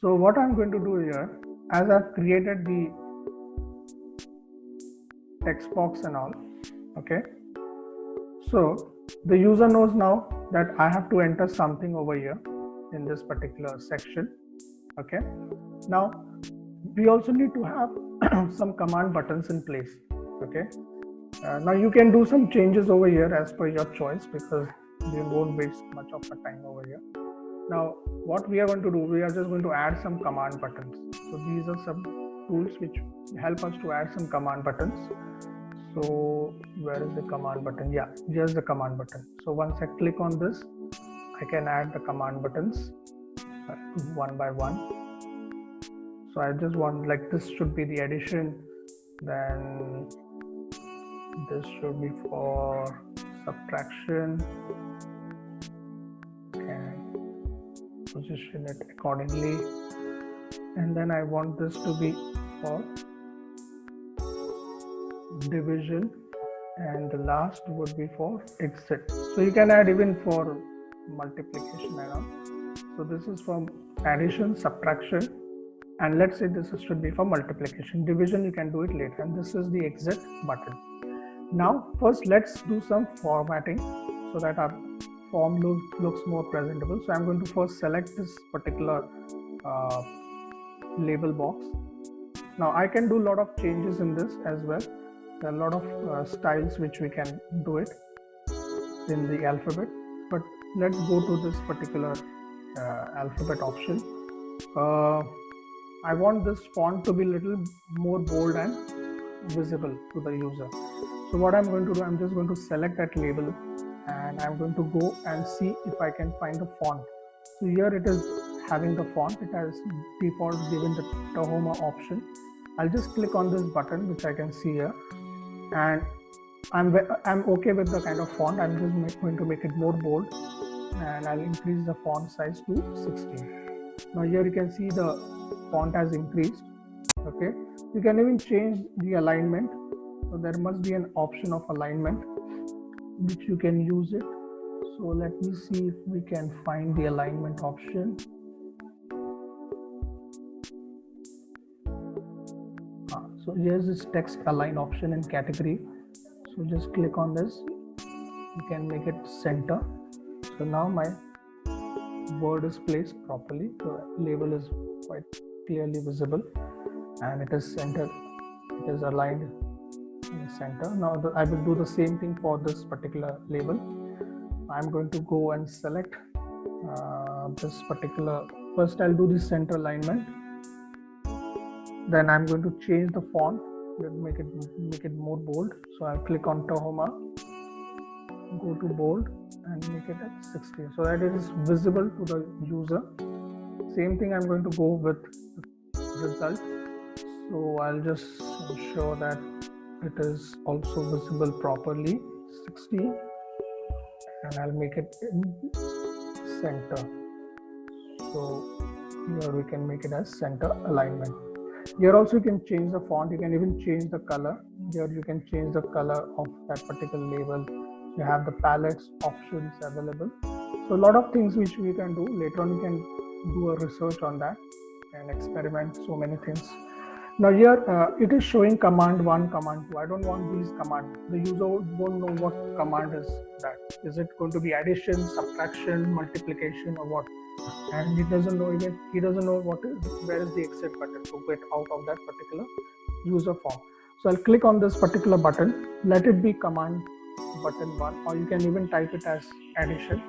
So what I'm going to do here, as I've created the text box and all, okay, so the user knows now that I have to enter something over here in this particular section. Okay, now we also need to have some command buttons in place. Okay, now you can do some changes over here as per your choice, because you won't waste much of the time over here. Now what we are going to do, we are just going to add some command buttons. So these are some tools which help us to add some command buttons. So where is the command button? Yeah, here's the command button. So once I click on this, I can add the command buttons one by one. So I just want, like, this should be the addition, then this should be for subtraction, and position it accordingly, and then I want this to be for division, and the last would be for exit. So you can add even for multiplication and all. So this is for addition, subtraction, and let's say this should be for multiplication. Division you can do it later, and this is the exit button. Now first let's do some formatting so that our form looks more presentable. So I'm going to first select this particular label box. Now I can do a lot of changes in this as well. There are a lot of styles which we can do it in the alphabet, but let's go to this particular alphabet option. I want this font to be a little more bold and visible to the user. So what I'm going to do, I'm just going to select that label, and I'm going to go and see if I can find the font. So here it is having the font. It has default given the Tahoma option. I'll just click on this button which I can see here, and I'm okay with the kind of font. I'm just going to make it more bold, and I'll increase the font size to 16. Now here you can see the font has increased. Okay, you can even change the alignment. So there must be an option of alignment which you can use it. So let me see if we can find the alignment option. So here's this text align option in category. So just click on this. You can make it center. So now my word is placed properly. The label is quite clearly visible, and it is centered. It is aligned in center. Now I will do the same thing for this particular label. I'm going to go and select this particular. First I'll do the center alignment. Then I'm going to change the font. Make it more bold. So I'll click on Tahoma, go to bold, and make it at 16, so that it is visible to the user. Same thing I'm going to go with result. So I'll just ensure that it is also visible properly, 16, and I'll make it in center. So here we can make it as center alignment. Here also you can change the font. You can even change the color. Here you can change the color of that particular label. You have the palettes options available. So a lot of things which we can do. Later on you can do a research on that and experiment so many things. Now here it is showing command 1, command 2. I don't want these commands. The user won't know what command is that. Is it going to be addition, subtraction, multiplication, or what? And he doesn't know where is the exit button to get out of that particular user form. So I'll click on this particular button. Let it be command button 1, or you can even type it as addition.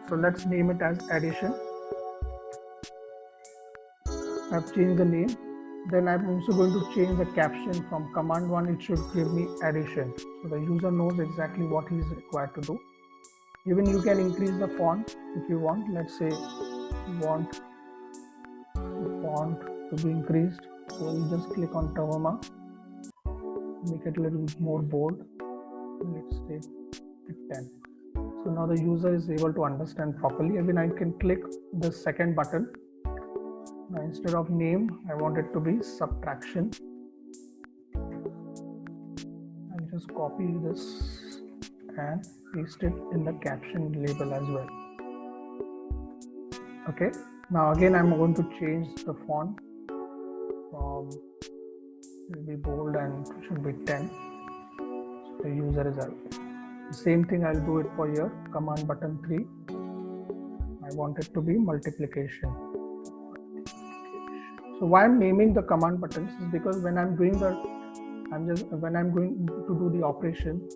So let's name it as addition. I've changed the name. Then I'm also going to change the caption from command 1. It should give me addition, so the user knows exactly what he is required to do. Even you can increase the font if you want. Let's say you want the font to be increased. So you just click on Tahoma, make it a little more bold. Let's say 10. So now the user is able to understand properly. Even I can click the second button. Now instead of name, I want it to be subtraction. I'll just copy this and paste it in the caption label as well. Okay, Now again, I'm going to change the font from, will be bold and should be 10. So the user result. The same thing I'll do it for here. Command button 3. I want it to be multiplication. So why I'm naming the command buttons is because when I'm doing when I'm going to do the operation,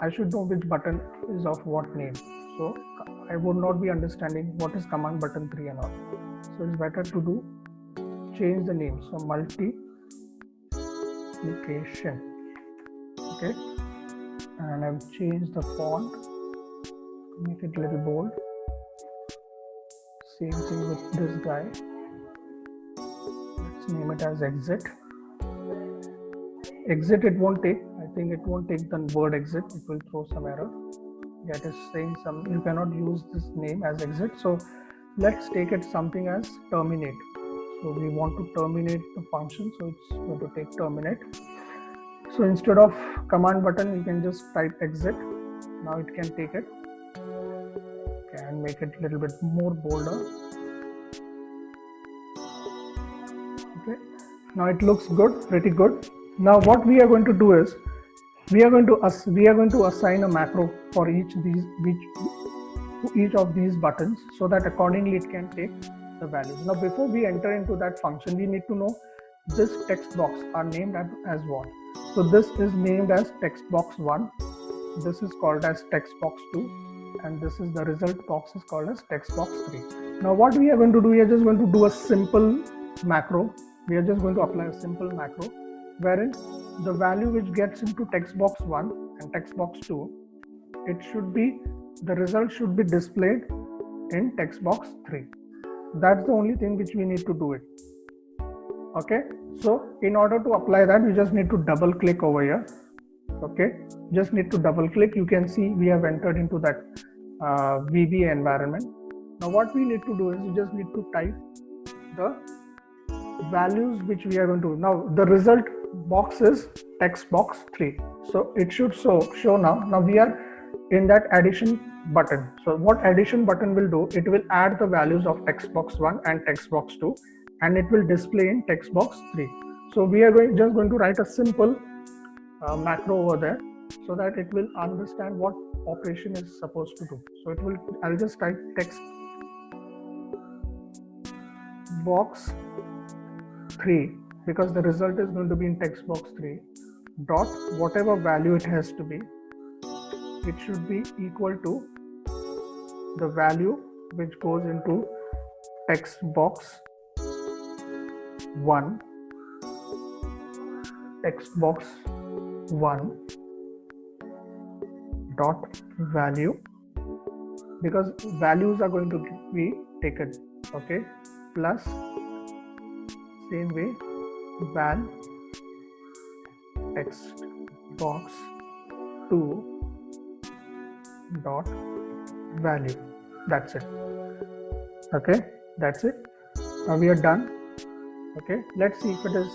I should know which button is of what name. So I would not be understanding what is command button 3 and all. So it's better to change the name. So multiplication. Okay. And I've changed the font, make it a little bold. Same thing with this guy. Let's name it as exit. Exit it won't take. I think it won't take the word exit. It will throw some error. That is saying you cannot use this name as exit. So let's take it something as terminate. So we want to terminate the function. So it's going to take terminate. So instead of command button, you can just type exit. Now it can take it. And make it a little bit more bolder. Okay. Now it looks good, pretty good. Now what we are going to do is we are going to assign a macro for each of these buttons, so that accordingly it can take the values. Now before we enter into that function, we need to know this text box are named as what. So this is named as text box 1. This is called as text box 2, and this is the result box is called as text box 3. Now what we are going to do, we are just going to do a simple macro. We are just going to apply a simple macro wherein the value which gets into text box 1 and text box 2, the result should be displayed in text box 3. That's the only thing which we need to do it. Okay, so in order to apply that, you just need to double click over here. Okay, just need to double click. You can see we have entered into that VBA environment. Now what we need to do is you just need to type the values which we are going to. Now the result box is text box 3, so it should show now we are in that addition button. So what addition button will do, it will add the values of text box 1 and text box 2, and it will display in text box 3. So we are just going to write a simple macro over there, so that it will understand what operation is supposed to do. So I'll just type text box 3, because the result is going to be in text box 3, dot whatever value it has to be, it should be equal to the value which goes into text box 1, text box 1 dot value, because values are going to be taken. Okay, plus same way val text box 2 dot value. That's it. Okay, that's it. Now we are done. Okay, let's see if it is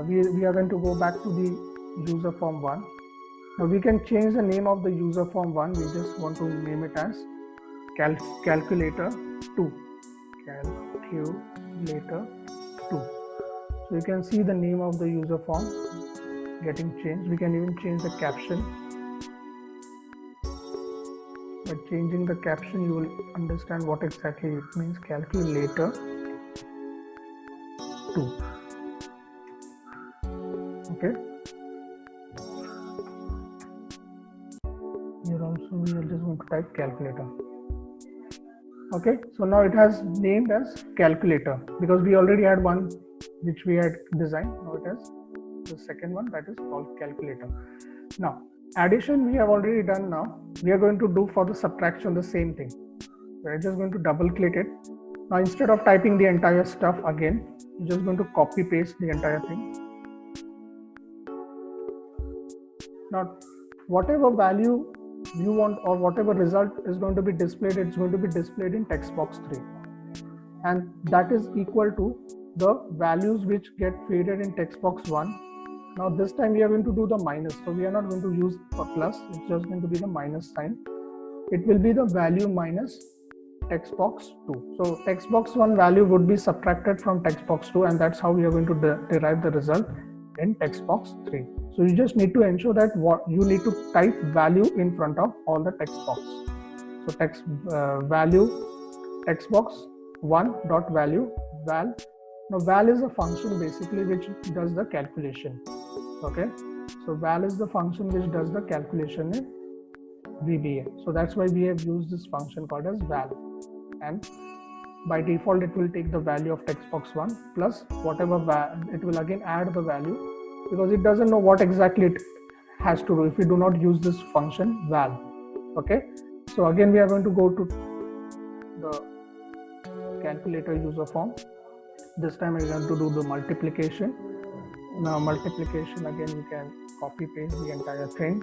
we are going to go back to the user form 1. Now we can change the name of the user form 1. We just want to name it as calculator 2. Calculator 2. So you can see the name of the user form getting changed. We can even change the caption. By changing the caption, you will understand what exactly it means. Calculator 2. Okay. Here also we are just going to type calculator. Okay, so now it has named as calculator, because we already had one which we had designed. Now it has the second one, that is called calculator. Now addition we have already done. Now we are going to do for the subtraction the same thing. We're just going to double click it. Now instead of typing the entire stuff again, you're just going to copy paste the entire thing. Now whatever value you want or whatever result is going to be displayed, it's going to be displayed in text box 3, and that is equal to the values which get faded in text box 1. Now this time we are going to do the minus, so we are not going to use a plus, it's just going to be the minus sign. It will be the value minus text box 2. So text box 1 value would be subtracted from text box 2, and that's how we are going to derive the result in text box 3. So you just need to ensure that you need to type value in front of all the text box. So text value text box 1 dot value val. Now val is a function basically which does the calculation. Okay, so val is the function which does the calculation in VBA. So that's why we have used this function called as val, and by default it will take the value of text box 1 plus whatever it will again add the value, because it doesn't know what exactly it has to do if we do not use this function val. Okay, so again we are going to go to the calculator user form. This time we're going to do the multiplication. Now multiplication, again you can copy paste the entire thing.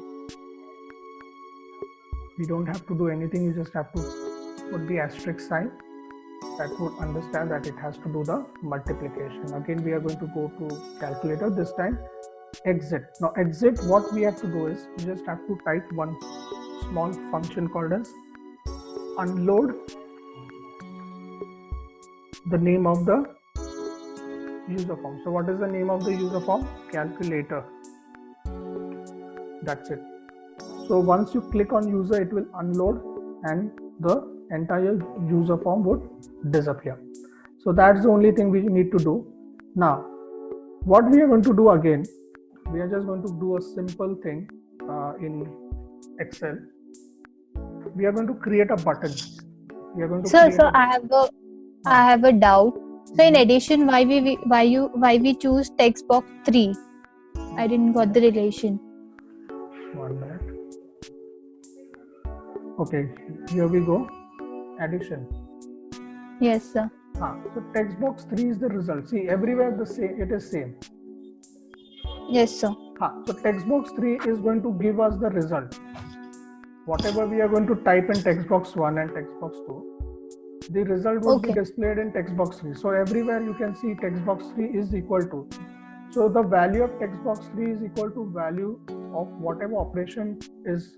We don't have to do anything, you just have to put the asterisk sign. That would understand that it has to do the multiplication. Again we are going to go to calculator, this time exit. Now exit, what we have to do is we just have to type one small function called as unload the name of the user form. So what is the name of the user form? Calculator. That's it. So once you click on user, it will unload and the entire user form would disappear. So that's the only thing we need to do. Now what we are going to do again, we are just going to do a simple thing in Excel. We are going to create a button. We are going to Sir, I have a doubt. So in addition, why we choose text box 3? I didn't got the relation. 1 minute. Okay, here we go. Addition. Yes, sir. So text box 3 is the result. See, everywhere the same. It is same. Yes, sir. So text box 3 is going to give us the result. Whatever we are going to type in text box 1 and text box 2, the result will be displayed in text box 3. So everywhere you can see text box 3 is equal to. So the value of text box 3 is equal to value of whatever operation is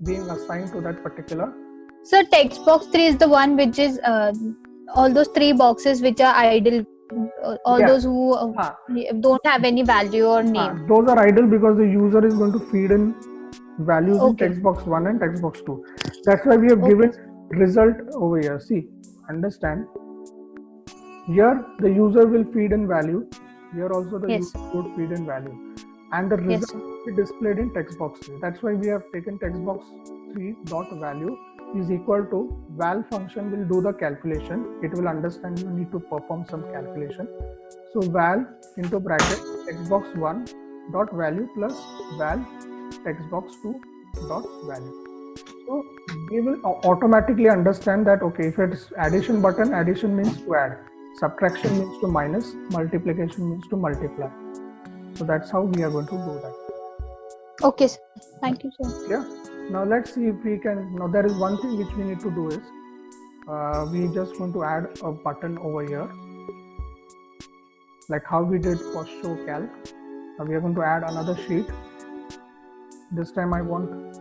being assigned to that particular. So text box 3 is the one which is all those 3 boxes which are idle. Those who don't have any value or name. Those are idle because the user is going to feed in values in text box 1 and text box 2. That's why we have given result over here. See, understand, here the user will feed in value, here also the user would feed in value, and the result will be displayed in text box 3. That's why we have taken text box 3 dot value is equal to val function will do the calculation. It will understand you need to perform some calculation. So val into bracket text box 1 dot value plus val text box 2 dot value. So we will automatically understand that okay, if it's addition button, addition means to add, subtraction means to minus, multiplication means to multiply. So that's how we are going to do that. Okay, sir. Thank you, sir. Yeah. Now let's see if we can. Now there is one thing which we need to do is we just going to add a button over here, like how we did for show calc. Now we are going to add another sheet. This time I want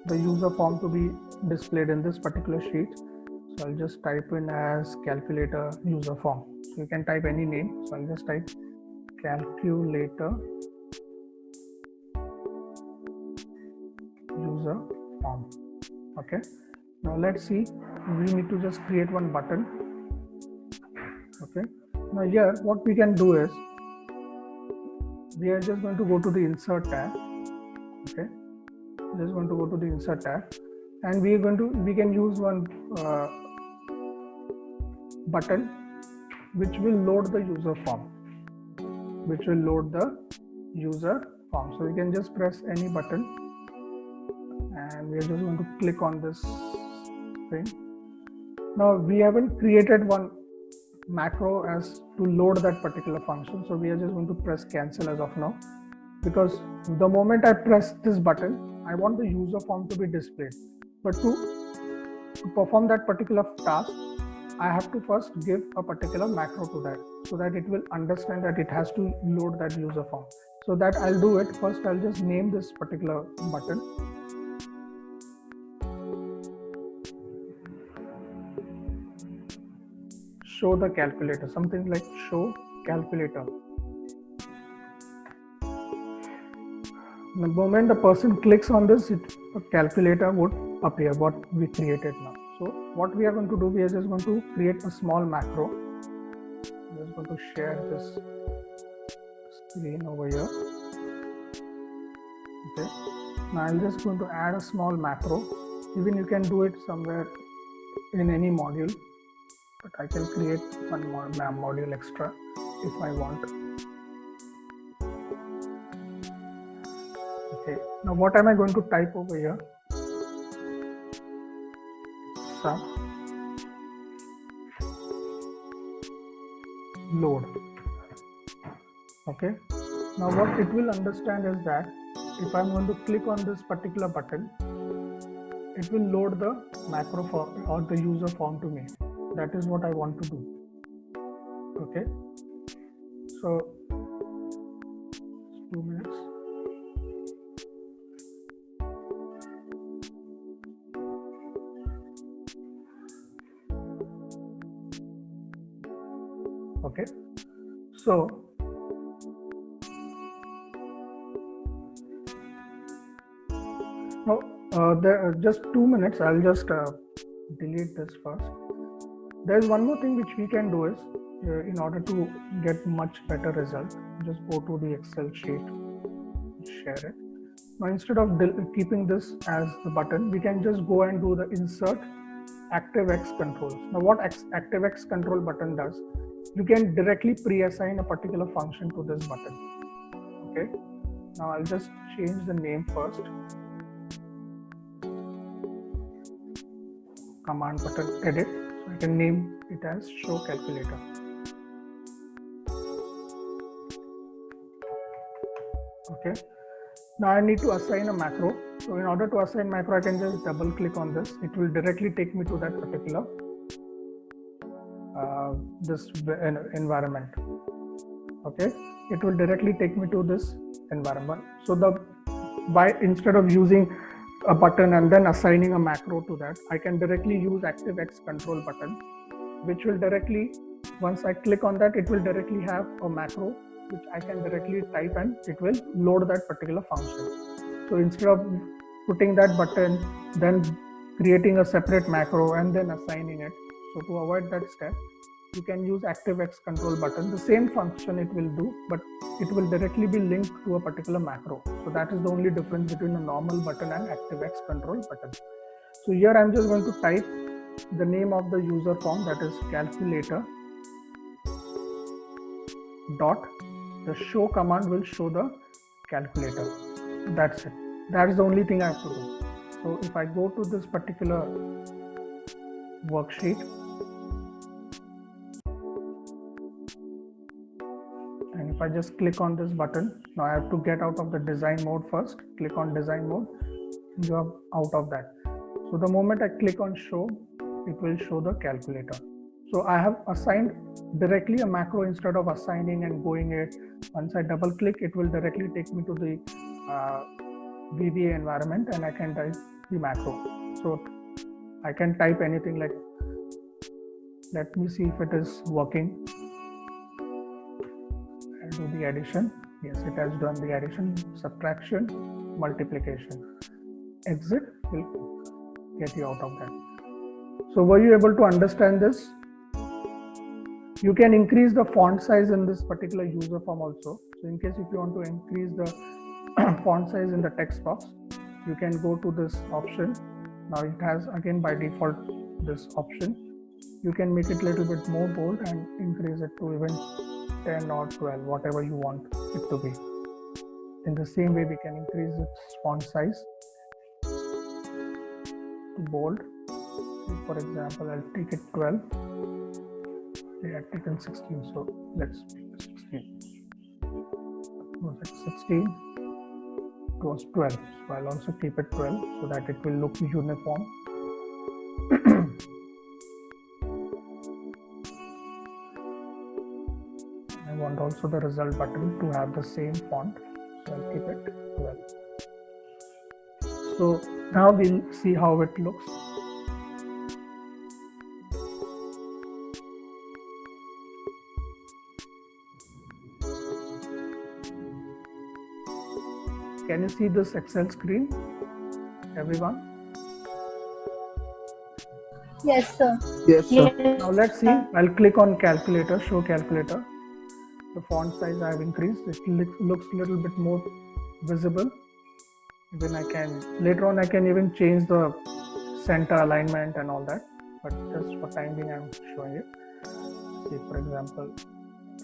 the user form to be displayed in this particular sheet. So I'll just type in as calculator user form. So you can type any name. So I'll just type calculator user form. Okay. Now let's see. We need to just create one button. Okay. Now here what we can do is we are just going to go to the insert tab. Okay. Just going to go to the insert tab, and we can use one button which will load the user form. So we can just press any button, and we are just going to click on this thing. Now we haven't created one macro as to load that particular function, so we are just going to press cancel as of now, because the moment I press this button, I want the user form to be displayed. But to perform that particular task, I have to first give a particular macro to that, so that it will understand that it has to load that user form. So that I'll do it. First, I'll just name this particular button. show the calculator, something like show calculator. The moment the person clicks on this, a calculator would appear, what we created now. So what we are going to do, we are just going to create a small macro. I'm just going to share this screen over here. Okay. Now I'm just going to add a small macro. Even you can do it somewhere in any module, but I can create one more module extra if I want. Okay, now what am I going to type over here? Sum load. Okay, now what it will understand is that if I'm going to click on this particular button, it will load the macro form or the user form to me. That is what I want to do. Okay, so 2 minutes. Okay, so now there just 2 minutes. I'll just delete this first. There's one more thing which we can do is in order to get much better result, just go to the Excel sheet, share it. Now instead of keeping this as the button, we can just go and do the insert ActiveX controls. Now what ActiveX control button does, you can directly pre-assign a particular function to this button. Okay, now I'll just change the name first. Command button edit, so I can name it as show calculator. Okay, now I need to assign a macro. So in order to assign macro, I can just double click on this. It will directly take me to that particular this environment. Okay, it will directly take me to this environment. So instead of using a button and then assigning a macro to that, I can directly use ActiveX control button, which will directly, once I click on that, it will directly have a macro which I can directly type and it will load that particular function. So instead of putting that button, then creating a separate macro and then assigning it, so to avoid that step, you can use ActiveX control button. The same function it will do, but it will directly be linked to a particular macro. So that is the only difference between a normal button and ActiveX control button. So here I'm just going to type the name of the user form, that is calculator dot. The show command will show the calculator. That's it. That is the only thing I have to do. So if I go to this particular worksheet, and if I just click on this button, now I have to get out of the design mode first. Click on design mode, you are out of that. So the moment I click on show, it will show the calculator. So I have assigned directly a macro instead of assigning and going it. Once I double click, it will directly take me to the VBA environment and I can type the macro. So I can type anything like, let me see if it is working. I'll do the addition. Yes, it has done the addition, subtraction, multiplication. Exit will get you out of that. So were you able to understand this? You can increase the font size in this particular user form also. So in case if you want to increase the font size in the text box, you can go to this option. Now it has again by default this option. You can make it a little bit more bold and increase it to even 10 or 12, whatever you want it to be. In the same way, we can increase its font size to bold. For example, I'll take it 12. I had taken 16, so let's make it 16. Was it 16? It was 12. So I'll also keep it 12 so that it will look uniform. I want also the result button to have the same font, so I'll keep it 12. So now we'll see how it looks. Can you see this Excel screen, everyone? Yes, sir. Yes, sir. Now let's see. I'll click on calculator, show calculator. The font size I have increased. It looks a little bit more visible. Even later on I can even change the center alignment and all that. But just for time being, I'm showing it. See, for example,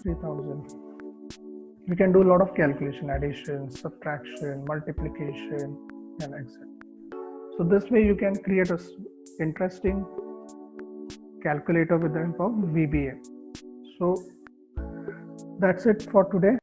3000. We can do a lot of calculation, addition, subtraction, multiplication, and etc. So this way you can create a interesting calculator with the help of VBA. So that's it for today.